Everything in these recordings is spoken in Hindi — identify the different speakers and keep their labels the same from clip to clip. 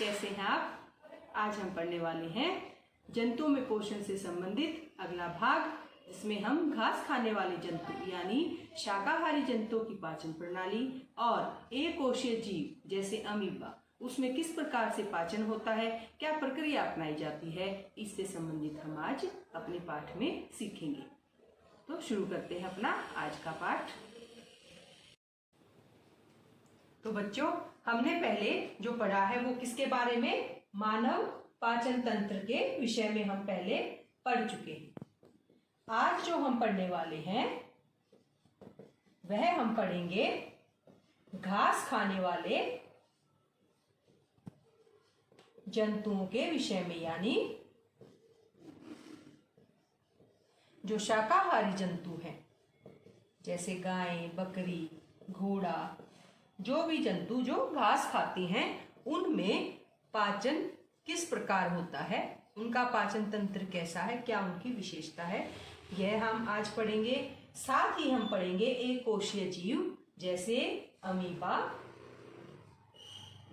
Speaker 1: कैसे हैं आप? आज हम पढ़ने वाले हैं जंतुओं में पोषण से संबंधित अगला भाग, जिसमें हम घास खाने वाले जंतु यानी शाकाहारी जंतुओं की पाचन प्रणाली और एककोषीय जीव जैसे अमीबा, उसमें किस प्रकार से पाचन होता है, क्या प्रक्रिया अपनाई जाती है, इससे संबंधित हम आज अपने पाठ में सीखेंगे। तो शुरू करते हैं अपना आज का पाठ। तो बच्चों, हमने पहले जो पढ़ा है वो किसके बारे में? मानव पाचन तंत्र के विषय में हम पहले पढ़ चुके हैं। आज जो हम पढ़ने वाले हैं वह हम पढ़ेंगे घास खाने वाले जंतुओं के विषय में, यानी जो शाकाहारी जंतु हैं जैसे गाय, बकरी, घोड़ा, जो भी जंतु जो घास खाते हैं उनमें पाचन किस प्रकार होता है, उनका पाचन तंत्र कैसा है, क्या उनकी विशेषता है, यह हम आज पढ़ेंगे। साथ ही हम पढ़ेंगे एक कोशीय जीव जैसे अमीबा,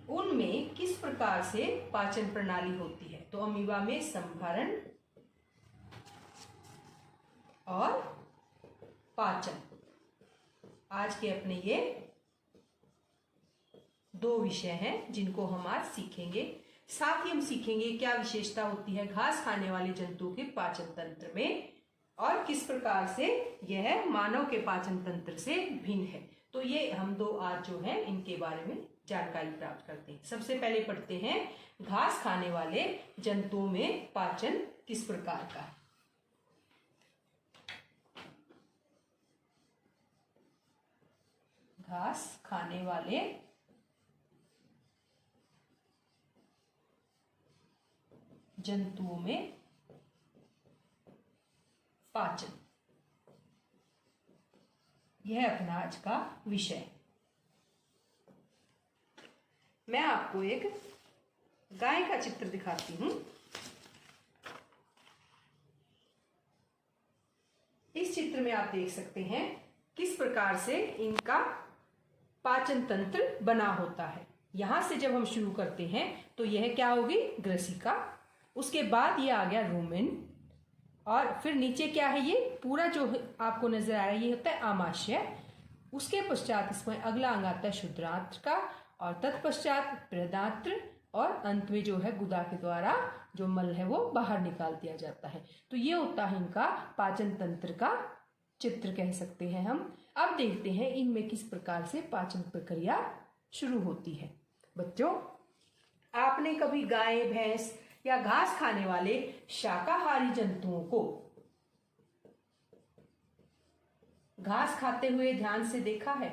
Speaker 1: उनमें किस प्रकार से पाचन प्रणाली होती है। तो अमीबा में संभरण और पाचन आज के अपने ये दो विषय हैं जिनको हम आज सीखेंगे। साथ ही हम सीखेंगे क्या विशेषता होती है घास खाने वाले जंतुओं के पाचन तंत्र में और किस प्रकार से यह मानव के पाचन तंत्र से भिन्न है। तो ये हम दो आज जो है इनके बारे में जानकारी प्राप्त करते हैं। सबसे पहले पढ़ते हैं घास खाने वाले जंतुओं में पाचन किस प्रकार का है। घास खाने वाले जंतुओं में पाचन, यह अपना आज का विषय है। मैं आपको एक गाय का चित्र दिखाती हूं। इस चित्र में आप देख सकते हैं किस प्रकार से इनका पाचन तंत्र बना होता है। यहां से जब हम शुरू करते हैं तो यह क्या होगी? ग्रसिका, उसके बाद ये आ गया रूमेन, और फिर नीचे क्या है, ये पूरा जो आपको नजर आ रहा है ये होता है आमाशय। उसके पश्चात इसमें अगला अंग आता है क्षुद्रांत्र का, और तत्पश्चात बृहदांत्र, और अंत में जो है गुदा के द्वारा जो मल है वो बाहर निकाल दिया जाता है। तो ये होता है इनका पाचन तंत्र का चित्र कह सकते हैं हम। अब देखते हैं इनमें किस प्रकार से पाचन प्रक्रिया शुरू होती है। बच्चों, आपने कभी गाय, भैंस या घास खाने वाले शाकाहारी जंतुओं को घास खाते हुए ध्यान से देखा है?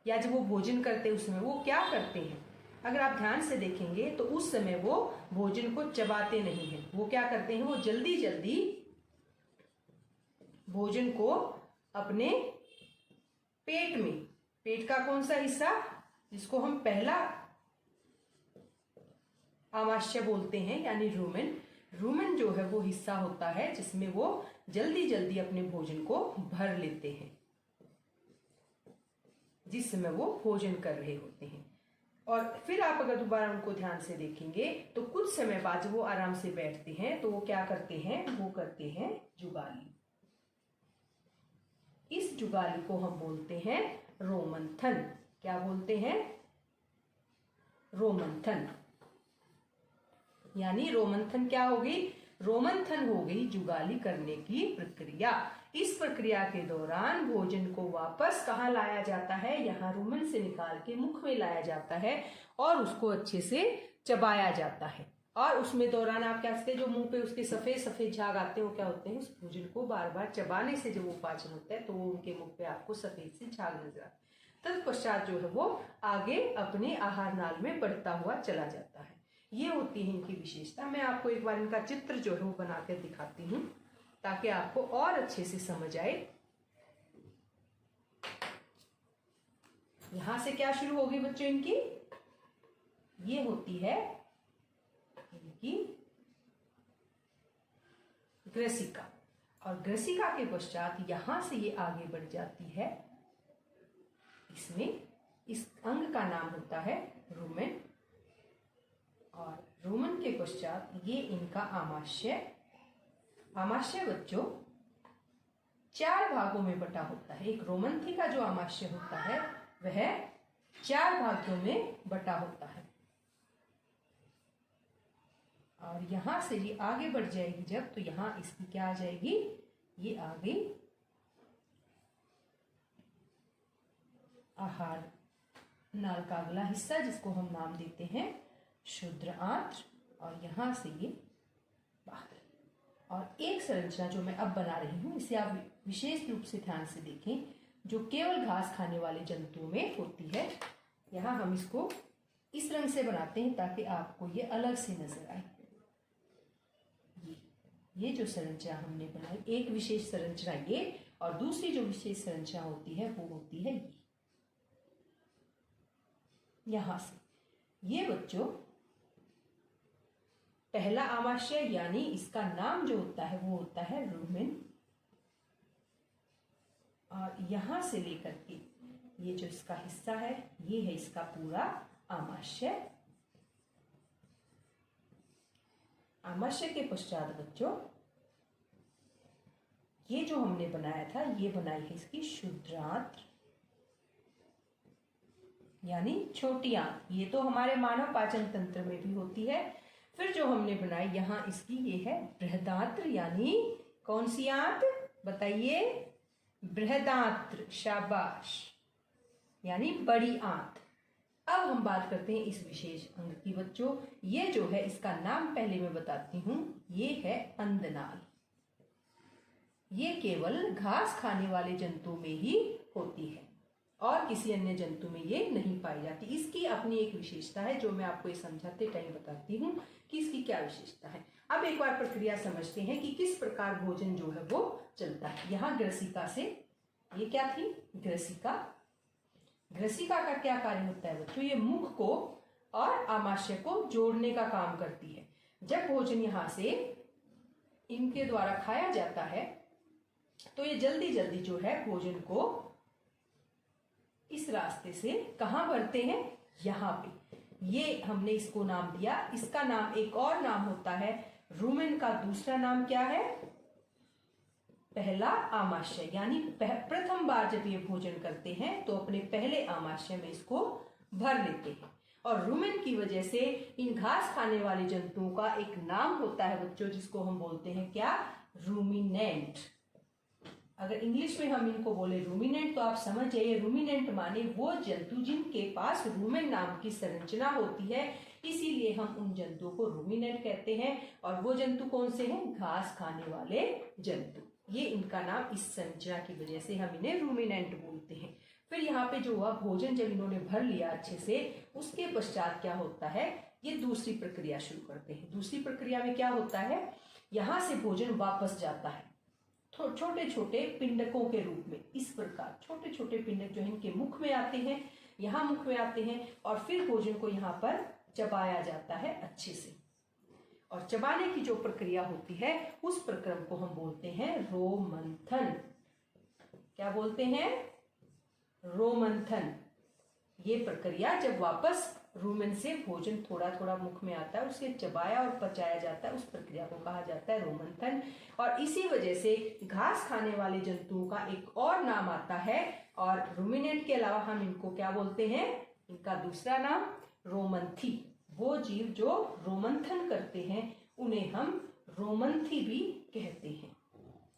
Speaker 1: या जब वो भोजन करते हैं उसमें वो क्या करते हैं? अगर आप ध्यान से देखेंगे तो उस समय वो भोजन को चबाते नहीं हैं। वो क्या करते हैं? वो जल्दी जल्दी भोजन को अपने पेट में, पेट का कौन सा हिस्सा जिसको हम पहला आमाशय बोलते हैं यानी रूमेन, रूमेन जो है वो हिस्सा होता है जिसमें वो जल्दी जल्दी अपने भोजन को भर लेते हैं जिस समय वो भोजन कर रहे होते हैं। और फिर आप अगर दोबारा उनको ध्यान से देखेंगे तो कुछ समय बाद जब वो आराम से बैठते हैं तो वो क्या करते हैं? वो करते हैं जुगाली। इस जुगाली को हम बोलते हैं रोमंथन। क्या बोलते हैं? रोमंथन। यानी रोमंथन क्या होगी? रोमंथन हो गई जुगाली करने की प्रक्रिया। इस प्रक्रिया के दौरान भोजन को वापस कहाँ लाया जाता है? यहाँ रुमन से निकाल के मुख में लाया जाता है और उसको अच्छे से चबाया जाता है। और उसमें दौरान आप क्या कहते हैं, जो मुंह पे उसके सफेद सफेद झाग आते हैं वो क्या होते हैं? उस भोजन को बार बार चबाने से जब वो पाचन होता है तो वो उनके मुख पे आपको सफेद से झाग नजर आते हैं। तत्पश्चात जो है वो आगे अपने आहार नाल में बढ़ता हुआ चला जाता है। ये होती है इनकी विशेषता। मैं आपको एक बार इनका चित्र जो है वो बनाकर दिखाती हूँ ताकि आपको और अच्छे से समझ आए। यहां से क्या शुरू होगी बच्चों इनकी? ये होती है इनकी ग्रसिका, और ग्रसिका के पश्चात यहां से ये आगे बढ़ जाती है। इसमें इस अंग का नाम होता है रुमेन। और रोमन के पश्चात ये इनका आमाशय। आमाशय बच्चों 4 भागों में बटा होता है। एक रोमंथी का जो आमाशय होता है वह 4 भागों में बटा होता है। और यहां से ये आगे बढ़ जाएगी जब, तो यहां इसकी क्या आ जाएगी, ये आ गई आहार नाल का अगला हिस्सा, जिसको हम नाम देते हैं क्षुद्र आंत्र। और यहां से ये बाहर। और एक संरचना जो मैं अब बना रही हूं, इसे आप विशेष रूप से ध्यान से देखें, जो केवल घास खाने वाले जंतुओं में होती है। यहां हम इसको इस रंग से बनाते हैं ताकि आपको ये अलग से नजर आए। ये जो संरचना हमने बनाई, एक विशेष संरचना ये, और दूसरी जो विशेष संरचना होती है वो होती है ये। यहां से ये बच्चों पहला आमाशय, यानी इसका नाम जो होता है वो होता है रूमेन। और यहां से लेकर के ये जो इसका हिस्सा है, ये है इसका पूरा आमाशय। आमाशय के पश्चात बच्चों ये जो हमने बनाया था, ये बनाई है इसकी क्षुद्र आंत्र, यानी छोटी आंत। ये तो हमारे मानव पाचन तंत्र में भी होती है। फिर जो हमने बनाई यहां इसकी, ये है बृहदांत्र, यानी कौन सी आंत बताइए, बृहदांत्र, शाबाश, यानी बड़ी आंत। अब हम बात करते हैं इस विशेष अंग की बच्चों। ये जो है इसका नाम पहले मैं बताती हूं, ये है अंदनाल। ये केवल घास खाने वाले जंतुओं में ही होती है और किसी अन्य जंतु में ये नहीं पाई जाती। इसकी अपनी एक विशेषता है जो मैं आपको ये समझाते टाइम बताती हूँ कि इसकी क्या विशेषता है। अब एक बार प्रक्रिया समझते हैं कि किस प्रकार भोजन जो है वो चलता है। यहाँ ग्रसिका से, ये क्या थी, ग्रसिका। ग्रसिका का क्या कार्य होता है बच्चों, ये मुख को और आमाशय को जोड़ने का काम करती है। जब भोजन यहाँ से इनके द्वारा खाया जाता है तो ये जल्दी जल्दी जो है भोजन को इस रास्ते से कहां भरते हैं, यहां पे। ये हमने इसको नाम दिया, इसका नाम एक और नाम होता है रूमेन का दूसरा नाम क्या है, पहला आमाशय। यानी प्रथम बार जब ये भोजन करते हैं तो अपने पहले आमाशय में इसको भर लेते हैं। और रूमेन की वजह से इन घास खाने वाले जंतुओं का एक नाम होता है बच्चों, जिसको हम बोलते हैं क्या, रूमिनेंट। अगर इंग्लिश में हम इनको बोले रूमिनेंट तो आप समझ जाइए, रूमिनेंट माने वो जंतु जिनके पास रूमेन नाम की संरचना होती है, इसीलिए हम उन जंतुओं को रूमिनेंट कहते हैं। और वो जंतु कौन से हैं, घास खाने वाले जंतु। ये इनका नाम इस संरचना की वजह से हम इन्हें रूमिनेंट बोलते हैं। फिर यहाँ पे जो हुआ, भोजन जब इन्होंने भर लिया अच्छे से, उसके पश्चात क्या होता है, ये दूसरी प्रक्रिया शुरू करते हैं। दूसरी प्रक्रिया में क्या होता है, यहाँ से भोजन वापस जाता है छोटे छोटे पिंडकों के रूप में। इस प्रकार छोटे छोटे पिंडक जो है इनके मुख में आते हैं, यहाँ मुख में आते हैं, और फिर भोजन को यहाँ पर चबाया जाता है अच्छे से। और चबाने की जो प्रक्रिया होती है उस प्रक्रम को हम बोलते हैं रोमंथन। क्या बोलते हैं, रोमंथन। ये प्रक्रिया जब वापस रूमेन से भोजन थोड़ा थोड़ा मुख में आता है, उसे चबाया और पचाया जाता है, उस प्रक्रिया को कहा जाता है रोमंथन। और इसी वजह से घास खाने वाले जंतुओं का एक और नाम आता है, और रूमिनेंट के अलावा हम इनको क्या बोलते हैं, इनका दूसरा नाम रोमंथी। वो जीव जो रोमंथन करते हैं उन्हें हम रोमंथी भी कहते हैं।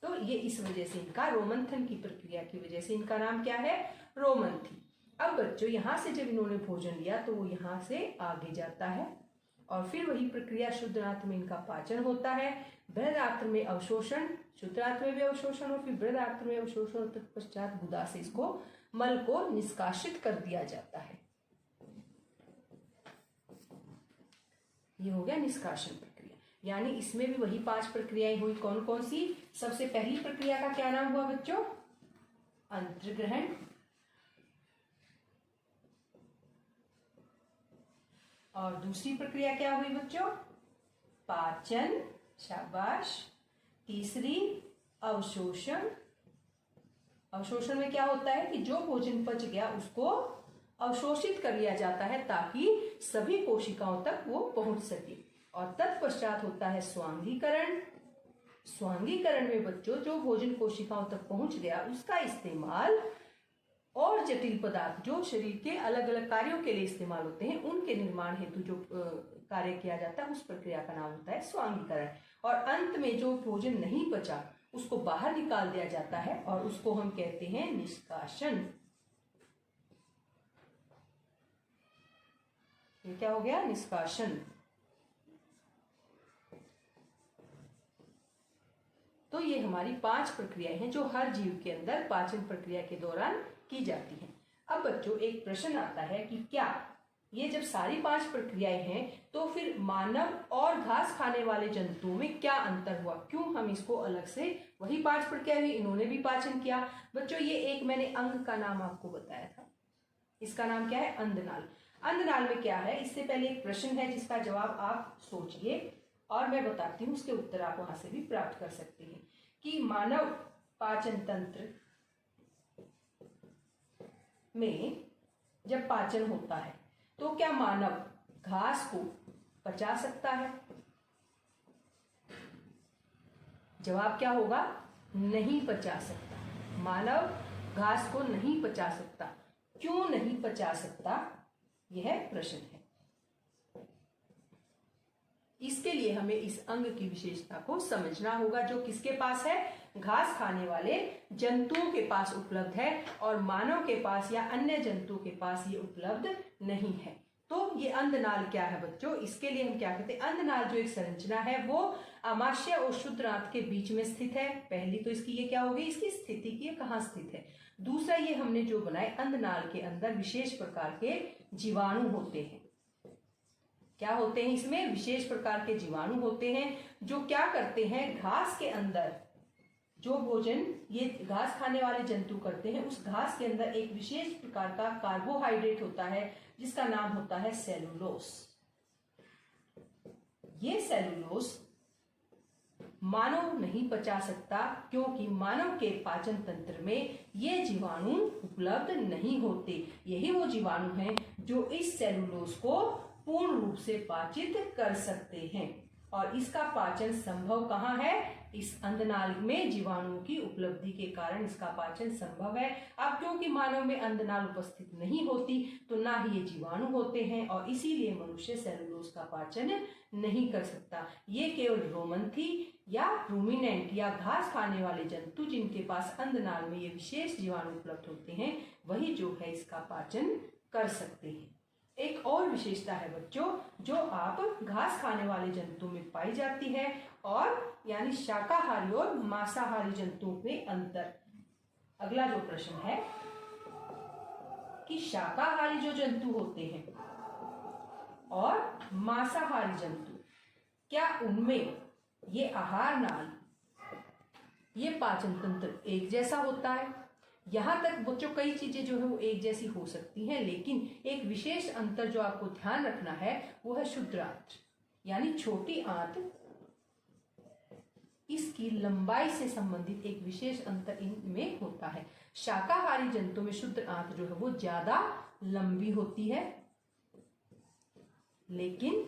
Speaker 1: तो ये इस वजह से इनका, रोमंथन की प्रक्रिया की वजह से इनका नाम क्या है, रोमंथी। अब बच्चों यहाँ से जब इन्होंने भोजन लिया तो वो यहाँ से आगे जाता है, और फिर वही प्रक्रिया शुद्धांत्र में इनका पाचन होता है। बृहदांत्र में अवशोषण, शुद्धांत्र में भी अवशोषण, और फिर बृहदांत्र में अवशोषण, तत्पश्चात गुदा से इसको मल को निष्कासित कर दिया जाता है। ये हो गया निष्कासन प्रक्रिया। यानी इसमें भी वही 5 प्रक्रियाएं हुई। कौन कौन सी, सबसे पहली प्रक्रिया का क्या नाम हुआ बच्चों, अंतर्ग्रहण। और दूसरी प्रक्रिया क्या हुई बच्चों, पाचन, शाबाश। तीसरी अवशोषण। अवशोषण में क्या होता है कि जो भोजन पच गया उसको अवशोषित कर लिया जाता है ताकि सभी कोशिकाओं तक वो पहुंच सके। और तत्पश्चात होता है स्वांगीकरण। स्वांगीकरण में बच्चों जो भोजन कोशिकाओं तक पहुंच गया उसका इस्तेमाल और जटिल पदार्थ जो शरीर के अलग अलग कार्यों के लिए इस्तेमाल होते हैं उनके निर्माण हेतु जो कार्य किया जाता है उस प्रक्रिया का नाम होता है स्वांगीकरण। और अंत में जो भोजन नहीं बचा उसको बाहर निकाल दिया जाता है और उसको हम कहते हैं निष्कासन। ये क्या हो गया? निष्कासन। तो ये हमारी 5 प्रक्रियाएं हैं जो हर जीव के अंदर पाचन प्रक्रिया के दौरान की जाती हैं। अब बच्चों एक प्रश्न आता है कि क्या ये जब सारी 5 प्रक्रियाएं हैं तो फिर मानव और घास खाने वाले जंतुओं में क्या अंतर हुआ? क्यों हम इसको अलग से वही 5 प्रक्रिया हुई, इन्होंने भी पाचन किया। बच्चों ये एक मैंने अंग का नाम आपको बताया था, इसका नाम क्या है? अंधनाल। अंधनाल में क्या है? इससे पहले एक प्रश्न है जिसका जवाब आप सोचिए और मैं बताती हूँ, उसके उत्तर आप वहां से भी प्राप्त कर सकते हैं। कि मानव पाचन तंत्र में जब पाचन होता है तो क्या मानव घास को पचा सकता है? जवाब क्या होगा? नहीं पचा सकता। मानव घास को नहीं पचा सकता। क्यों नहीं पचा सकता? यह प्रश्न है। इसके लिए हमें इस अंग की विशेषता को समझना होगा जो किसके पास है? घास खाने वाले जंतुओं के पास उपलब्ध है और मानव के पास या अन्य जंतुओं के पास ये उपलब्ध नहीं है। तो ये अंधनाल क्या है बच्चों? इसके लिए हम क्या कहते हैं? अंधनाल जो एक संरचना है वो आमाशय और शुद्रांत के बीच में स्थित है। पहली तो इसकी ये क्या होगी? इसकी स्थिति की कहाँ स्थित है। दूसरा ये हमने जो बनाए अंधनाल के अंदर विशेष प्रकार के जीवाणु होते हैं। क्या होते हैं? इसमें विशेष प्रकार के जीवाणु होते हैं जो क्या करते हैं? घास के अंदर जो भोजन ये घास खाने वाले जंतु करते हैं उस घास के अंदर एक विशेष प्रकार का कार्बोहाइड्रेट होता है जिसका नाम होता है सेलुलोस। ये सेलुलोस मानव नहीं पचा सकता क्योंकि मानव के पाचन तंत्र में ये जीवाणु उपलब्ध नहीं होते। यही वो जीवाणु हैं जो इस सेलुलोस को पूर्ण रूप से पाचित कर सकते हैं और इसका पाचन संभव कहाँ है? इस अंधनाल में जीवाणुओं की उपलब्धि के कारण इसका पाचन संभव है। अब क्योंकि मानव में अंधनाल उपस्थित नहीं होती तो ना ही ये जीवाणु होते हैं और इसीलिए मनुष्य सेलुलोस का पाचन नहीं कर सकता। ये केवल रोमंथी या रूमिनेंट या घास खाने वाले जंतु जिनके पास अंधनाल में ये विशेष जीवाणु उपलब्ध होते हैं वही जो है इसका पाचन कर सकते हैं। एक और विशेषता है बच्चों जो आप घास खाने वाले जंतुओं में पाई जाती है और यानी शाकाहारी और मांसाहारी जंतुओं में अंतर। अगला जो प्रश्न है कि शाकाहारी जो जंतु होते हैं और मांसाहारी जंतु क्या उनमें ये आहार नाल ये पाचन तंत्र एक जैसा होता है? यहां तक बच्चों कई चीजें जो है वो एक जैसी हो सकती हैं लेकिन एक विशेष अंतर जो आपको ध्यान रखना है वो है शुद्र आंत यानी छोटी आंत। इसकी लंबाई से संबंधित एक विशेष अंतर इनमें होता है। शाकाहारी जंतु में शुद्र आंत जो है वो ज्यादा लंबी होती है लेकिन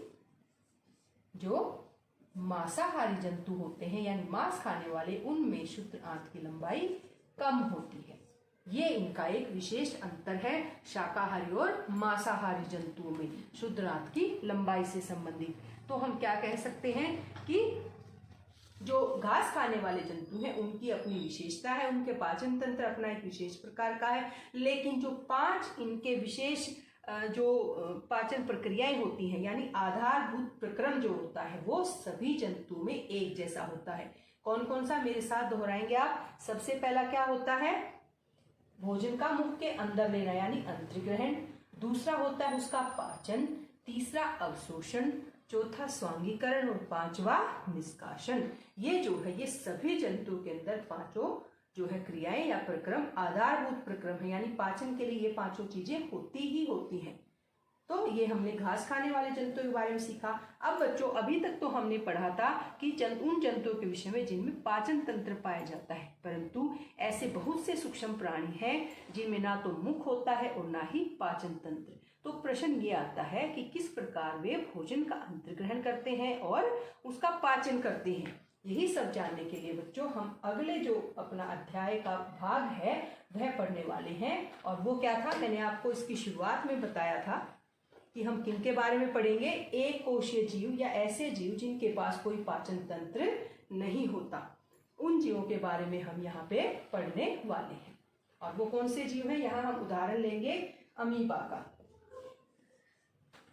Speaker 1: जो मांसाहारी जंतु होते हैं यानी मांस खाने वाले उनमें शुद्र आंत की लंबाई कम होती है। ये इनका एक विशेष अंतर है शाकाहारी और मांसाहारी जंतुओं में शुद्र आंत की लंबाई से संबंधित। तो हम क्या कह सकते हैं कि जो घास खाने वाले जंतु हैं उनकी अपनी विशेषता है, उनके पाचन तंत्र अपना एक विशेष प्रकार का है लेकिन जो 5 इनके विशेष जो पाचन प्रक्रियाएं होती हैं यानी आधारभूत प्रक्रम जो होता है वो सभी जंतुओं में एक जैसा होता है। कौन कौन सा मेरे साथ दोहराएंगे आप? सबसे पहला क्या होता है? भोजन का मुख के अंदर लेना यानी अंतर्ग्रहण। दूसरा होता है उसका पाचन। तीसरा अवशोषण। चौथा स्वांगीकरण और 5वां निष्कासन। ये जो है ये सभी जंतु के अंदर 5 जो है क्रियाएं या प्रक्रम आधारभूत प्रक्रम है यानी पाचन के लिए ये 5 चीजें होती ही होती हैं। तो ये हमने घास खाने वाले जंतुओं के बारे में सीखा। अब बच्चों अभी तक तो हमने पढ़ा था कि उन जंतुओं के विषय में जिनमें पाचन तंत्र पाया जाता है, परंतु ऐसे बहुत से सूक्ष्म प्राणी हैं जिनमें ना तो मुख होता है और ना ही पाचन तंत्र। तो प्रश्न ये आता है कि किस प्रकार वे भोजन का अंतर्ग्रहण करते हैं और उसका पाचन करते हैं। यही सब जानने के लिए बच्चों हम अगले जो अपना अध्याय का भाग है वह पढ़ने वाले हैं। और वो क्या था, मैंने आपको इसकी शुरुआत में बताया था कि हम किनके बारे में पढ़ेंगे। एक कोशीय जीव या ऐसे जीव जिनके पास कोई पाचन तंत्र नहीं होता, उन जीवों के बारे में हम यहाँ पे पढ़ने वाले हैं। और वो कौन से जीव हैं, यहाँ हम उदाहरण लेंगे अमीबा का।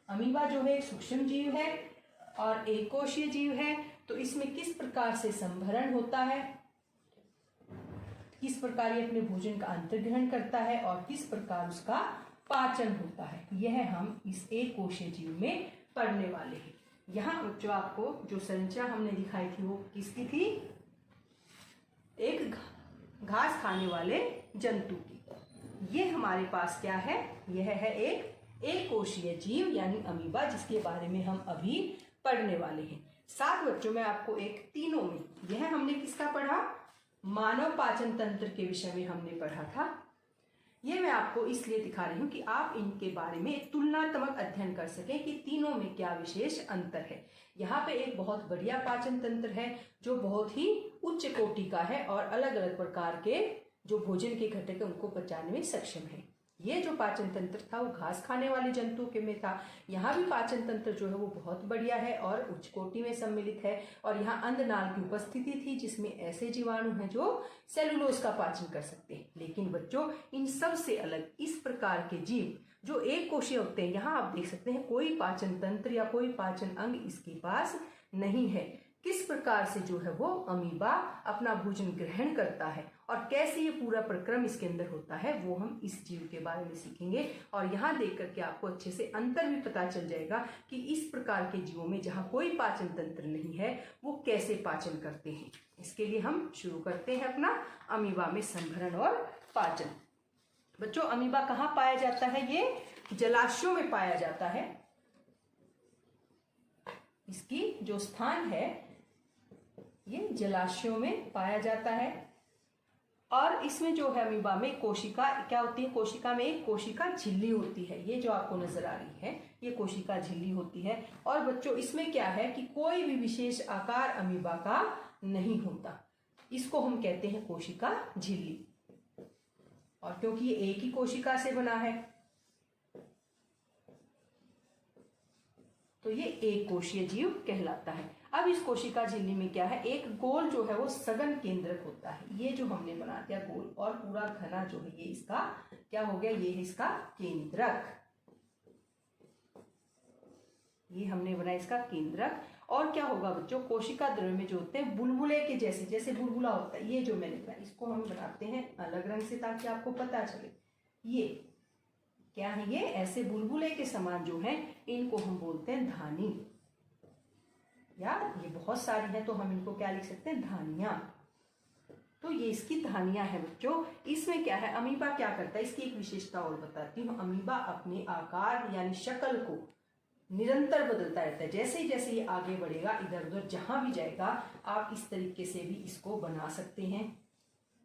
Speaker 1: अमीबा जो है एक सूक्ष्म जीव है और एक कोशीय जीव है। तो इसमें किस प्रकार से संभरण होता है, किस प्रकार ये अपने भोजन का अंतर्ग्रहण करता है और किस प्रकार उसका पाचन होता है, यह हम इस एक कोशीय जीव में पढ़ने वाले हैं। यहाँ जो आपको जो संरचना हमने दिखाई थी वो किसकी थी, एक घास खाने वाले जंतु की। ये हमारे पास क्या है, यह है एक कोशीय जीव यानी अमीबा, जिसके बारे में हम अभी पढ़ने वाले हैं। साथ बच्चों में आपको एक तीनों में, यह हमने किसका पढ़ा, मानव पाचन तंत्र के विषय में हमने पढ़ा था। ये मैं आपको इसलिए दिखा रही हूँ कि आप इनके बारे में एक तुलनात्मक अध्ययन कर सकें कि तीनों में क्या विशेष अंतर है। यहाँ पे एक बहुत बढ़िया पाचन तंत्र है जो बहुत ही उच्च कोटि का है और अलग अलग प्रकार के जो भोजन के घटक है उनको पचाने में सक्षम है। ये जो पाचन तंत्र था वो घास खाने वाले जंतुओं के में था। यहाँ भी पाचन तंत्र जो है वो बहुत बढ़िया है और उच्च कोटि में सम्मिलित है। और यहाँ अंधनाल की उपस्थिति थी जिसमें ऐसे जीवाणु हैं जो सेलुलोज का पाचन कर सकते हैं। लेकिन बच्चों इन सब से अलग इस प्रकार के जीव जो एक कोशीय होते हैं, यहाँ आप देख सकते हैं कोई पाचन तंत्र या कोई पाचन अंग इसके पास नहीं है। किस प्रकार से जो है वो अमीबा अपना भोजन ग्रहण करता है और कैसे ये पूरा प्रक्रम इसके अंदर होता है वो हम इस जीव के बारे में सीखेंगे। और यहाँ देख करके आपको अच्छे से अंतर भी पता चल जाएगा कि इस प्रकार के जीवों में जहाँ कोई पाचन तंत्र नहीं है वो कैसे पाचन करते हैं। इसके लिए हम शुरू करते हैं अपना अमीबा में संभरण और पाचन। बच्चों अमीबा कहाँ पाया जाता है, ये जलाशयों में पाया जाता है। इसकी जो स्थान है ये जलाशयों में पाया जाता है। और इसमें जो है अमीबा में कोशिका क्या होती है, कोशिका में एक कोशिका झिल्ली होती है। ये जो आपको नजर आ रही है ये कोशिका झिल्ली होती है। और बच्चों इसमें क्या है कि कोई भी विशेष आकार अमीबा का नहीं होता, इसको हम कहते हैं कोशिका झिल्ली। और क्योंकि ये एक ही कोशिका से बना है तो ये एक कोशीय जीव कहलाता है। अब इस कोशिका झिल्ली में क्या है, एक गोल जो है वो सघन केंद्रक होता है। ये जो हमने बना दिया गोल और पूरा घना जो है ये इसका क्या हो गया, ये है इसका केंद्रक। ये हमने बनाया इसका केंद्रक। और क्या होगा बच्चों, कोशिका द्रव्य में जो होते हैं बुलबुले के जैसे, जैसे बुलबुला होता है, ये जो मैंने बनाया इसको हम बनाते हैं अलग रंग से ताकि आपको पता चले। ये क्या है, ये ऐसे बुलबुले के समान जो है इनको हम बोलते हैं धानी, या ये बहुत सारी है तो हम इनको क्या लिख सकते हैं, धानियां। तो ये इसकी धानियां है बच्चों। इसमें क्या है, अमीबा क्या करता है, इसकी एक विशेषता और बताती हूँ। अमीबा अपने आकार यानी शक्ल को निरंतर बदलता रहता है। जैसे ही ये आगे बढ़ेगा इधर उधर जहां भी जाएगा आप इस तरीके से भी इसको बना सकते हैं।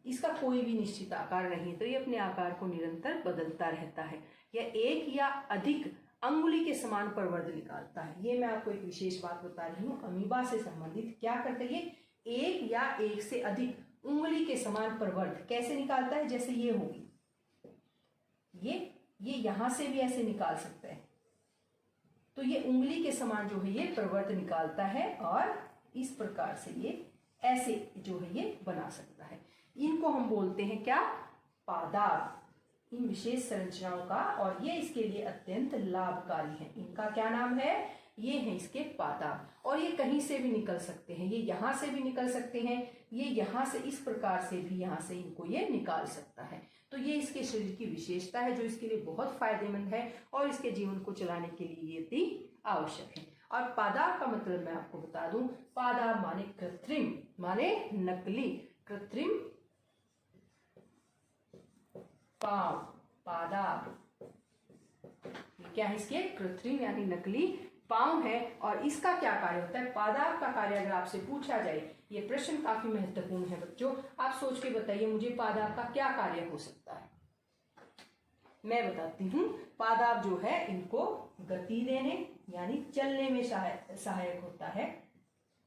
Speaker 1: इसका कोई भी निश्चित आकार नहीं, तो ये अपने आकार को निरंतर बदलता रहता है। यह एक या अधिक अंगुली के समान प्रवर्ध निकालता है। ये मैं आपको एक विशेष बात बता रही हूँ, अमीबा से संबंधित क्या करता है, ये एक या एक से अधिक उंगली के समान प्रवर्ध कैसे निकालता है, जैसे ये होगी, ये यहां से भी ऐसे निकाल सकता है। तो ये उंगली के समान जो है ये प्रवर्ध निकालता है और इस प्रकार से ये ऐसे जो है ये बना सकता है। इनको हम बोलते हैं क्या, पादाब, इन विशेष संरचनाओं का। और ये इसके लिए अत्यंत लाभकारी है। इनका क्या नाम है, ये है इसके पादाब। और ये कहीं से भी निकल सकते हैं, ये यहां से भी निकल सकते हैं, ये यहां से इस प्रकार से भी यहां से इनको ये निकाल सकता है। तो ये इसके शरीर की विशेषता है जो इसके लिए बहुत फायदेमंद है और इसके जीवन को चलाने के लिए ये अति आवश्यक है। और पादाब का मतलब मैं आपको बता दूं, पादाब माने कृत्रिम, माने नकली, कृत्रिम पाव, पादाब क्या है इसके? कृत्रिम यानी नकली पाँव है। और इसका क्या कार्य होता है? पादाप का कार्य अगर आपसे पूछा जाए, ये प्रश्न काफी महत्वपूर्ण है बच्चों, आप सोच के बताइए मुझे पादाप का क्या कार्य हो सकता है। मैं बताती हूँ। पादाप जो है इनको गति देने यानी चलने में सहायक होता है,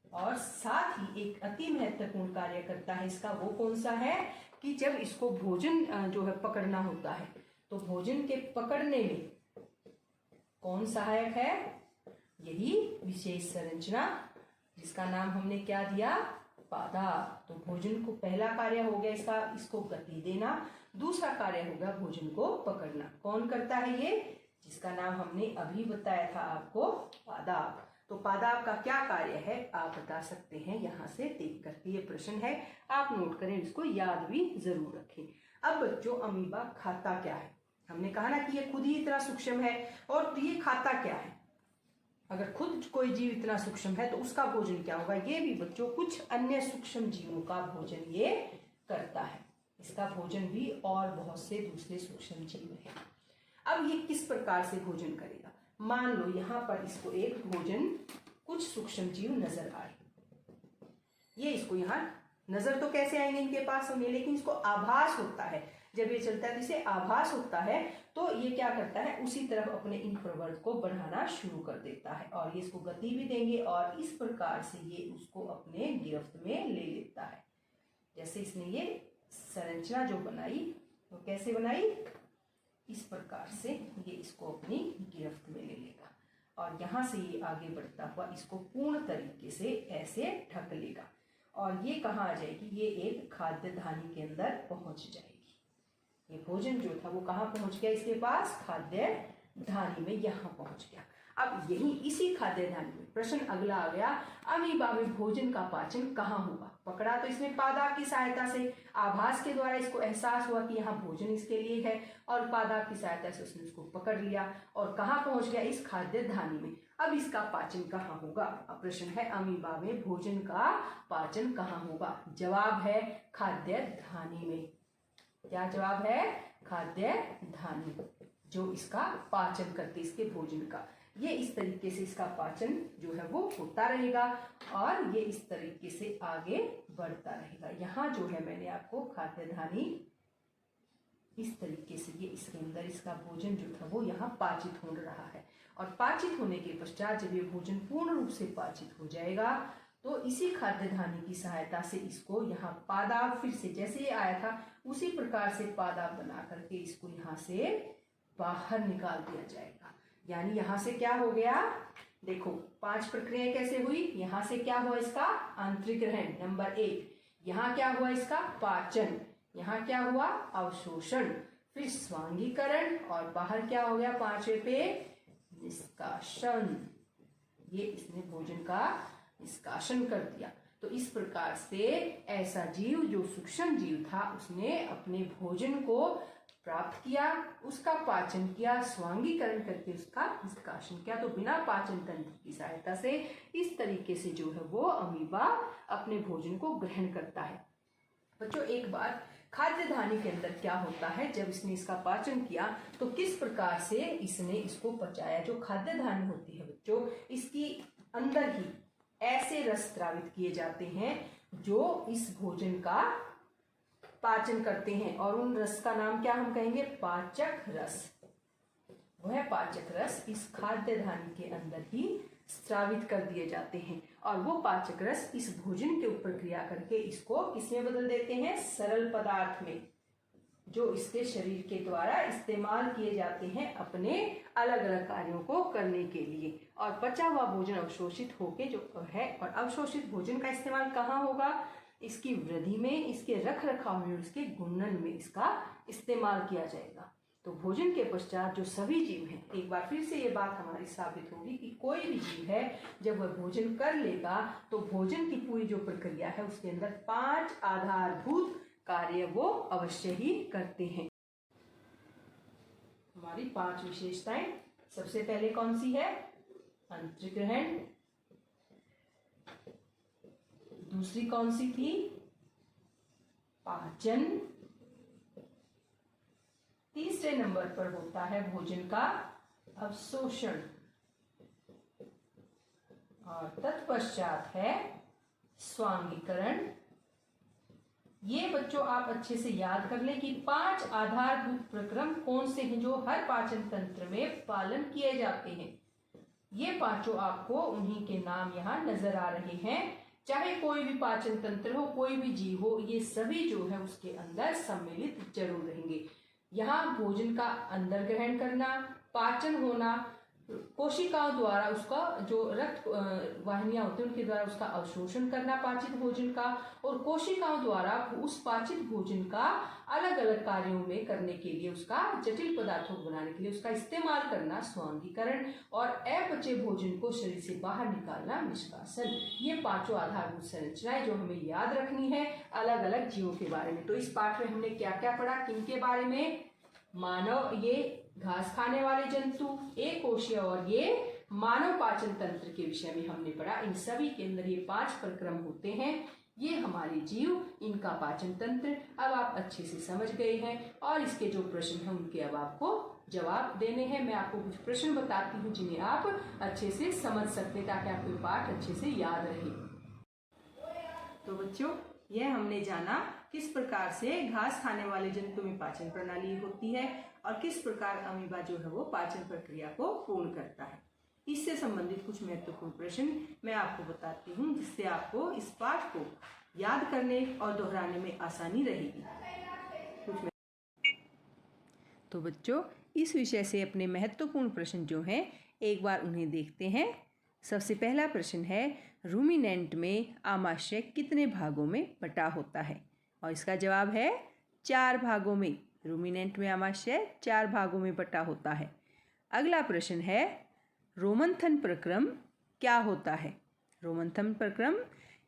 Speaker 1: और साथ ही एक अति महत्वपूर्ण कार्य करता है इसका। वो कौन सा है? कि जब इसको भोजन जो है पकड़ना होता है, तो भोजन के पकड़ने में कौन सहायक है? यही विशेष संरचना, जिसका नाम हमने क्या दिया? पादाप। तो भोजन को पहला कार्य हो गया इसका, इसको गति देना। दूसरा कार्य होगा भोजन को पकड़ना। कौन करता है ये? जिसका नाम हमने अभी बताया था आपको, पादाप। तो पादाप का क्या कार्य है आप बता सकते हैं यहाँ से देख करके। ये प्रश्न है, आप नोट करें, इसको याद भी जरूर रखें। अब बच्चों, अमीबा खाता क्या है? हमने कहा ना कि ये खुद ही इतना सूक्ष्म है, और तो ये खाता क्या है? अगर खुद कोई जीव इतना सूक्ष्म है तो उसका भोजन क्या होगा? ये भी बच्चों कुछ अन्य सूक्ष्म जीवों का भोजन ये करता है। इसका भोजन भी और बहुत से दूसरे सूक्ष्म जीव हैं। अब ये किस प्रकार से भोजन करेगा? मान लो यहाँ पर इसको एक भोजन कुछ सूक्ष्म जीव नजर आए, ये इसको यहाँ नजर तो कैसे आएंगे इनके पास हमें, लेकिन इसको आभास होता है। जब ये चलता है तो इसे आभास होता है, तो ये क्या करता है? उसी तरफ अपने इन प्रवर्त को बढ़ाना शुरू कर देता है, और ये इसको गति भी देंगे, और इस प्रकार से ये उसको अपने गिरफ्त में ले लेता है। जैसे इसने ये संरचना जो बनाई, वो कैसे बनाई? इस प्रकार से ये इसको अपनी गिरफ्त में ले लेगा, और यहाँ से ये आगे बढ़ता हुआ इसको पूर्ण तरीके से ऐसे ढक लेगा, और ये कहाँ आ जाएगी? ये एक खाद्य धानी के अंदर पहुंच जाएगी। ये भोजन जो था वो कहाँ पहुंच गया? इसके पास खाद्य धानी में, यहाँ पहुंच गया। अब यही इसी खाद्य धानी में प्रश्न अगला आ गया, अमीबा में भोजन का पाचन कहाँ होगा? पकड़ा तो इसने पादाप की सहायता से, आभास के द्वारा इसको एहसास हुआ कि यहाँ भोजन इसके लिए है, और पादाप की सहायता से उसने उसको पकड़ लिया, और कहाँ पहुंच गया? इस खाद्य धानी में। अब इसका पाचन कहाँ होगा? अब प्रश्न है, अमीबा में भोजन का पाचन कहाँ होगा? जवाब है खाद्य धानी में। क्या जवाब है? खाद्य धानी, जो इसका पाचन करते इसके भोजन का। ये इस तरीके से इसका पाचन जो है वो होता रहेगा, और ये इस तरीके से आगे बढ़ता रहेगा। यहाँ जो है मैंने आपको खाद्य धानी इस तरीके से, ये इसके अंदर इसका भोजन जो था वो यहाँ पाचित हो रहा है, और पाचित होने के पश्चात जब ये भोजन पूर्ण रूप से पाचित हो जाएगा, तो इसी खाद्य धानी की सहायता से इसको यहाँ पादाप, फिर से जैसे ये आया था उसी प्रकार से पादाप बना करके इसको यहाँ से बाहर निकाल दिया जाएगा। यानी यहाँ से क्या हो गया? देखो 5 प्रक्रियाएं कैसे हुई। यहाँ से क्या हुआ? इसका आंतरिक ग्रहण नंबर 1। यहाँ क्या हुआ? इसका पाचन। यहाँ क्या हुआ? अवशोषण, फिर स्वांगीकरण, और बाहर क्या हो गया 5वें पे? निष्कासन। ये इसने भोजन का निष्कासन कर दिया। तो इस प्रकार से ऐसा जीव जो सूक्ष्म जीव था, उसने अपने भोजन को प्राप्त किया, उसका पाचन किया, स्वांगीकरण करके उसका निष्कासन किया। तो बिना पाचन तंत्र की सहायता से इस तरीके से जो है वो अमीबा अपने भोजन को ग्रहण करता है। बच्चों एक बात, खाद्य धानी के अंदर क्या होता है? जब इसने इसका पाचन किया तो किस प्रकार से इसने इसको पचाया। जो खाद्य धानी होती है बच्चों, इसकी अंदर ही ऐसे रस स्रावित किए जाते हैं जो इस भोजन का पाचन करते हैं, और उन रस का नाम क्या हम कहेंगे? पाचक रस। वह पाचक रस इस खाद्य धानी के अंदर ही स्रावित कर दिए जाते हैं, और वो पाचक रस इस भोजन के ऊपर क्रिया करके इसको किसमें बदल देते हैं? सरल पदार्थ में, जो इसके शरीर के द्वारा इस्तेमाल किए जाते हैं अपने अलग अलग कार्यों को करने के लिए। और पचा हुआ भोजन अवशोषित होके जो है, और अवशोषित भोजन का इस्तेमाल कहाँ होगा? इसकी वृद्धि में, इसके रख रखाव में, इसके गुणन में इसका इस्तेमाल किया जाएगा। तो भोजन के पश्चात जो सभी जीव हैं, एक बार फिर से ये बात हमारी साबित होगी कि कोई भी जीव है जब वह भोजन कर लेगा तो भोजन की पूरी जो प्रक्रिया है उसके अंदर 5 आधारभूत कार्य वो अवश्य ही करते हैं। हमारी 5 विशेषताएं, सबसे पहले कौन सी है? आंतरिक ग्रहण। दूसरी कौन सी थी? पाचन। तीसरे नंबर पर होता है भोजन का अवशोषण, और तत्पश्चात है स्वांगीकरण। ये बच्चों आप अच्छे से याद कर लें कि 5 आधारभूत प्रक्रम कौन से हैं जो हर पाचन तंत्र में पालन किए जाते हैं। ये पांचों आपको उन्हीं के नाम यहाँ नजर आ रहे हैं। चाहे कोई भी पाचन तंत्र हो, कोई भी जीव हो, ये सभी जो है उसके अंदर सम्मिलित जरूर रहेंगे। यहाँ भोजन का अंदर ग्रहण करना, पाचन होना, कोशिकाओं द्वारा उसका जो रक्त वाहिनियां होती हैं उनके द्वारा उसका अवशोषण करना पाचित भोजन का, और कोशिकाओं द्वारा उस पाचित भोजन का अलग अलग कार्यों में करने के लिए, उसका जटिल पदार्थों को बनाने के लिए उसका इस्तेमाल करना स्वांगीकरण, और अपचे भोजन को शरीर से बाहर निकालना निष्कासन। ये पांचों आधारभूत संरचनाएं जो हमें याद रखनी है अलग अलग जीवों के बारे में। तो इस पाठ में हमने क्या क्या पढ़ा, किनके बारे में? मानव, ये घास खाने वाले जंतु, एक कोशिका, और ये मानव पाचन तंत्र के विषय में हमने पढ़ा। इन सभी के अंदर ये 5 प्रक्रम होते हैं। ये हमारे जीव, इनका पाचन तंत्र अब आप अच्छे से समझ गए हैं, और इसके जो प्रश्न हैं उनके अब आपको जवाब देने हैं। मैं आपको कुछ प्रश्न बताती हूँ जिन्हें आप अच्छे से समझ सकते हैं ताकि आपको पाठ अच्छे से याद रहे। तो बच्चों, यह हमने जाना किस प्रकार से घास खाने वाले जंतु में पाचन प्रणाली होती है और किस प्रकार अमीबा जो है वो पाचन प्रक्रिया को पूर्ण करता है। इससे संबंधित कुछ महत्वपूर्ण प्रश्न मैं आपको बताती हूँ जिससे आपको इस पाठ को याद करने और दोहराने में आसानी रहेगी। तो बच्चों, इस विषय से अपने महत्वपूर्ण प्रश्न जो हैं एक बार उन्हें देखते हैं। सबसे पहला प्रश्न है, रूमिनेंट में आमाशय कितने भागों में बटा होता है? और इसका जवाब है 4 भागों में। रूमिनेंट में आमाशय 4 भागों में बटा होता है। अगला प्रश्न है, रोमंथन प्रक्रम क्या होता है? रोमंथन प्रक्रम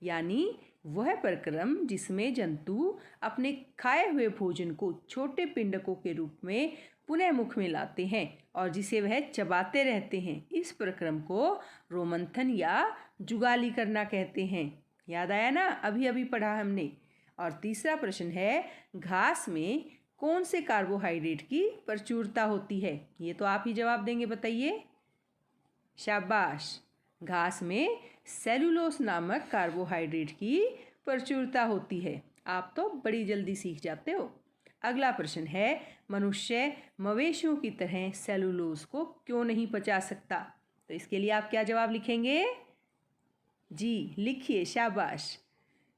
Speaker 1: यानी वह प्रक्रम जिसमें जंतु अपने खाए हुए भोजन को छोटे पिंडकों के रूप में पुनः मुख में लाते हैं और जिसे वह चबाते रहते हैं। इस प्रक्रम को रोमंथन या जुगाली करना कहते हैं। याद आया ना, अभी अभी पढ़ा हमने। और तीसरा प्रश्न है, घास में कौन से कार्बोहाइड्रेट की प्रचुरता होती है? ये तो आप ही जवाब देंगे, बताइए। शाबाश, घास में सेलुलोस नामक कार्बोहाइड्रेट की प्रचुरता होती है। आप तो बड़ी जल्दी सीख जाते हो। अगला प्रश्न है, मनुष्य मवेशियों की तरह सेलुलोस को क्यों नहीं पचा सकता? तो इसके लिए आप क्या जवाब लिखेंगे? जी लिखिए, शाबाश।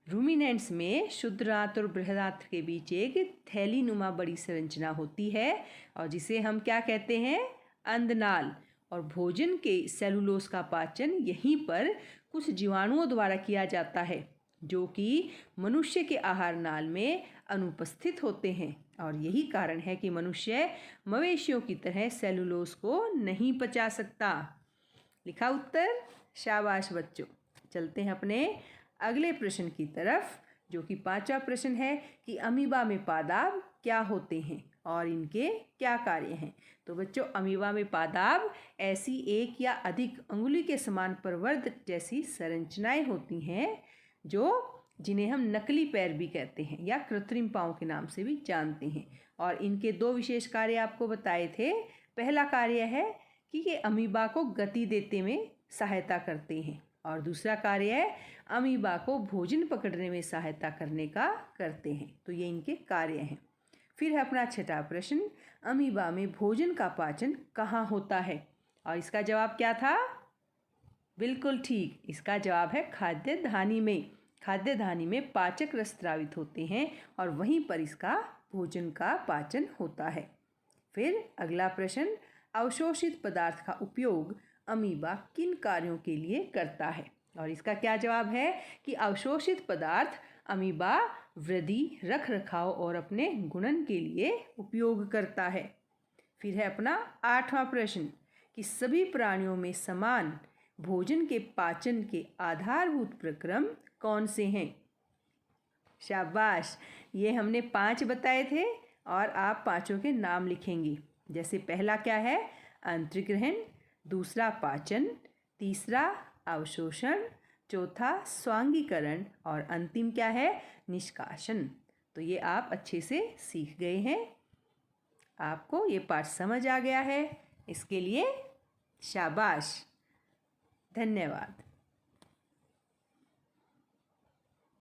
Speaker 1: रूमिनेंट्स में शुद्रांत्र और बृहदांत्र के बीच एक थैलीनुमा बड़ी संरचना होती है और जिसे हम क्या कहते हैं? अंदनाल। और भोजन के सेलुलोस का पाचन यहीं पर कुछ जीवाणुओं द्वारा किया जाता है जो कि मनुष्य के आहार नाल में अनुपस्थित होते हैं। और यही कारण है कि मनुष्य मवेशियों की तरह सेलुलोस को नहीं पचा सकता। लिखा उत्तर? शाबाश बच्चों। चलते हैं अपने अगले प्रश्न की तरफ, जो कि 5वां प्रश्न है कि अमीबा में पादाब क्या होते हैं और इनके क्या कार्य हैं। तो बच्चों, अमीबा में पादाब ऐसी एक या अधिक अंगुली के समान प्रवर्ध जैसी संरचनाएं होती हैं जिन्हें हम नकली पैर भी कहते हैं या कृत्रिम पाँव के नाम से भी जानते हैं। और इनके 2 विशेष कार्य आपको बताए थे। पहला कार्य है कि ये अमीबा को गति देने में सहायता करते हैं और दूसरा कार्य है अमीबा को भोजन पकड़ने में सहायता करते हैं। तो ये इनके कार्य हैं। फिर है अपना 6वां प्रश्न, अमीबा में भोजन का पाचन कहाँ होता है? और इसका जवाब क्या था? बिल्कुल ठीक, इसका जवाब है खाद्य धानी में। खाद्य धानी में पाचक रस स्रावित होते हैं और वहीं पर इसका भोजन का पाचन होता है। फिर अगला प्रश्न, अवशोषित पदार्थ का उपयोग अमीबा किन कार्यों के लिए करता है? और इसका क्या जवाब है कि अवशोषित पदार्थ अमीबा वृद्धि, रख रखाव और अपने गुणन के लिए उपयोग करता है। फिर है अपना 8वां प्रश्न कि सभी प्राणियों में समान भोजन के पाचन के आधारभूत प्रक्रम कौन से हैं? शाबाश, ये हमने 5 बताए थे और आप 5 के नाम लिखेंगे। जैसे पहला क्या है? अंतर्ग्रहण, दूसरा पाचन, तीसरा अवशोषण, चौथा स्वांगीकरण और अंतिम क्या है? निष्कासन। तो ये आप अच्छे से सीख गए हैं। आपको ये पाठ समझ आ गया है। इसके लिए शाबाश, धन्यवाद।